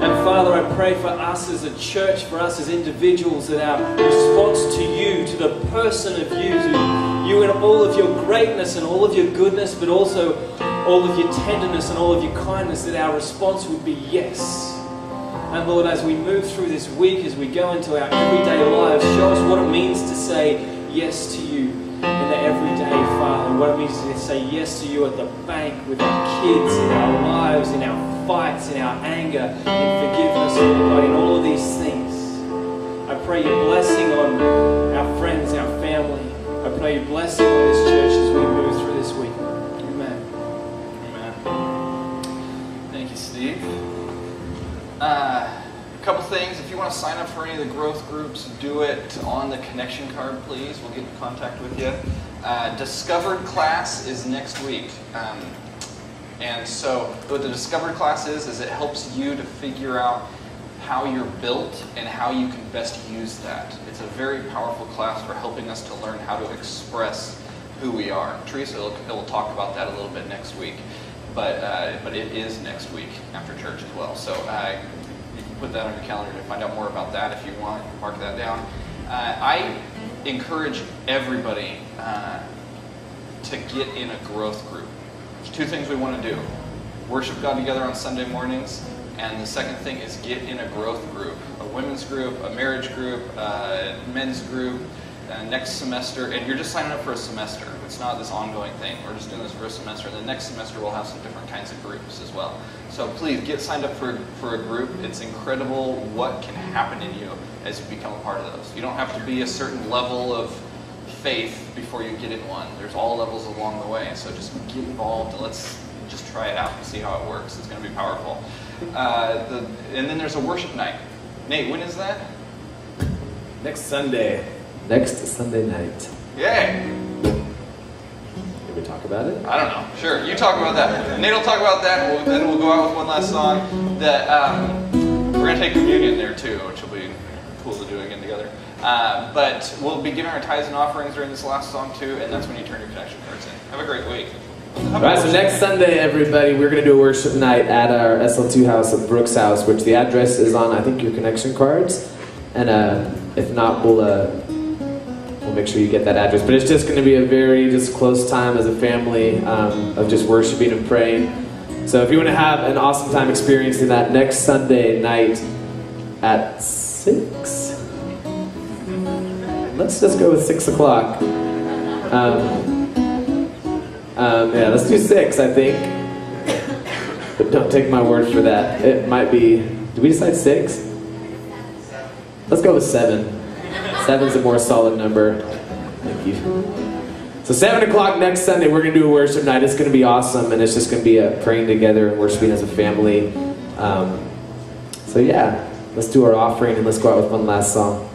[SPEAKER 3] And Father, I pray for us as a church, for us as individuals, that our response to you, to the person of you, to you in all of your greatness and all of your goodness, but also all of your tenderness and all of your kindness, that our response would be yes. And Lord, as we move through this week, as we go into our everyday lives, show us what it means to say yes to you in the everyday, Father. What it means to say yes to you at the bank, with our kids, in our lives, in our fights, in our anger, in forgiveness, Lord God, in all of these things. I pray your blessing on our friends, our family. I pray your blessing on this church as we move through this week. Amen.
[SPEAKER 1] Amen. Thank you, Steve. A couple things. If you want to sign up for any of the growth groups, do it on the connection card, please. We'll get in contact with you. Discovered class is next week. And so what the Discovered class is it helps you to figure out how you're built and how you can best use that. It's a very powerful class for helping us to learn how to express who we are. Teresa will talk about that a little bit next week, but it is next week after church as well. So you can put that on your calendar to find out more about that if you want. Mark that down. I encourage everybody to get in a growth group. There's two things we want to do. Worship God together on Sunday mornings, and the second thing is get in a growth group. A women's group, a marriage group, a men's group, next semester, and you're just signing up for a semester. It's not this ongoing thing. We're just doing this for a semester, and the next semester we'll have some different kinds of groups as well. So please get signed up for a group. It's incredible what can happen in you as you become a part of those. You don't have to be a certain level of faith before you get in one. There's all levels along the way, so just get involved and let's just try it out and see how it works. It's going to be powerful. And then there's a worship night. Nate, when is that?
[SPEAKER 2] Next Sunday. Next Sunday night.
[SPEAKER 1] Yay!
[SPEAKER 2] Can we talk about it?
[SPEAKER 1] I don't know. Sure, you talk about that. Nate will talk about that, and then we'll go out with one last song. We're going to take communion there too, which will be cool to do again together. But we'll be giving our tithes and offerings during this last song too, and that's when you turn your connection cards in. Have a great week.
[SPEAKER 2] All right, so next Sunday, everybody, we're going to do a worship night at our SL2 house at Brooks House, which the address is on, I think, your connection cards. And if not, we'll make sure you get that address. But it's just going to be a very just close time as a family of just worshiping and praying. So if you want to have an awesome time experiencing that, next Sunday night at 6? Let's just go with 6 o'clock. Yeah, let's do 6, I think. But don't take my word for that. It might be... Did we decide 6? Let's go with 7. 7's a more solid number. Thank you. So 7 o'clock next Sunday, we're going to do a worship night. It's going to be awesome, and it's just going to be a praying together and worshiping as a family. So yeah, let's do our offering, and let's go out with one last song.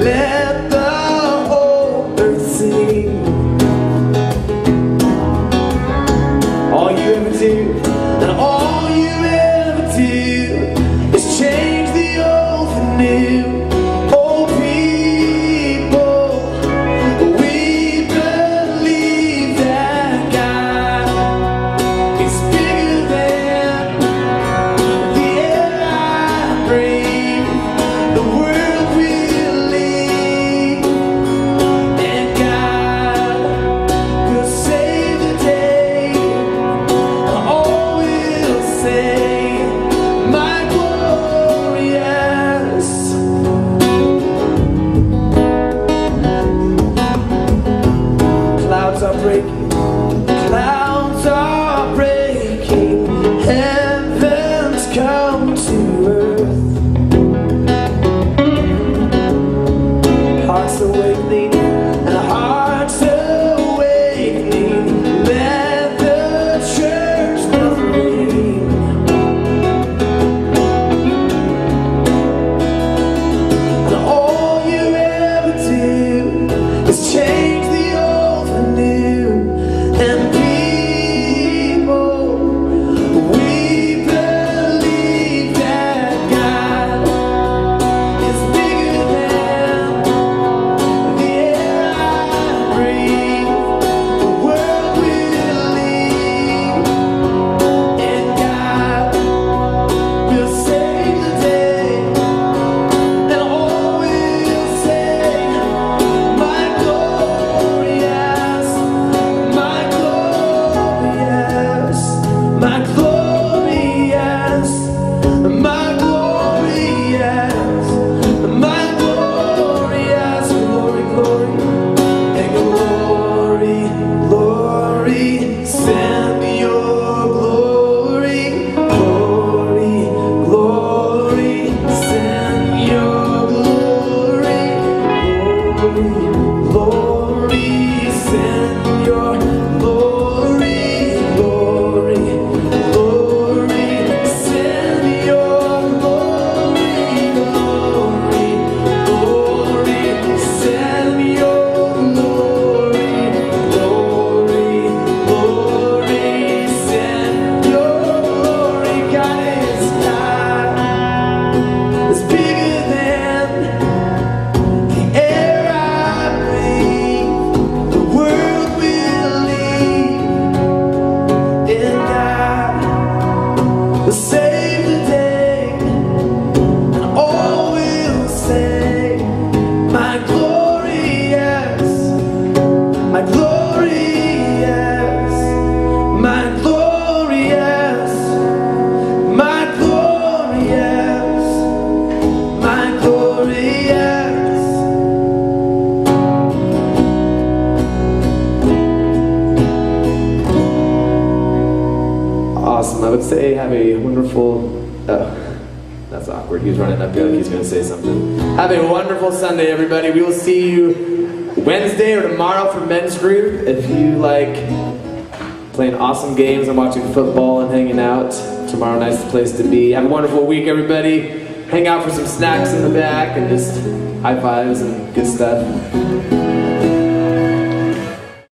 [SPEAKER 2] Let the whole earth sing. awesome. I would say have a wonderful... that's awkward. He's running up here like he's going to say something. Have a wonderful Sunday, everybody. We will see you Wednesday or tomorrow for men's group. If you like playing awesome games and watching football and hanging out, tomorrow night's the place to be. Have a wonderful week, everybody. Hang out for some snacks in the back and just high fives and good stuff.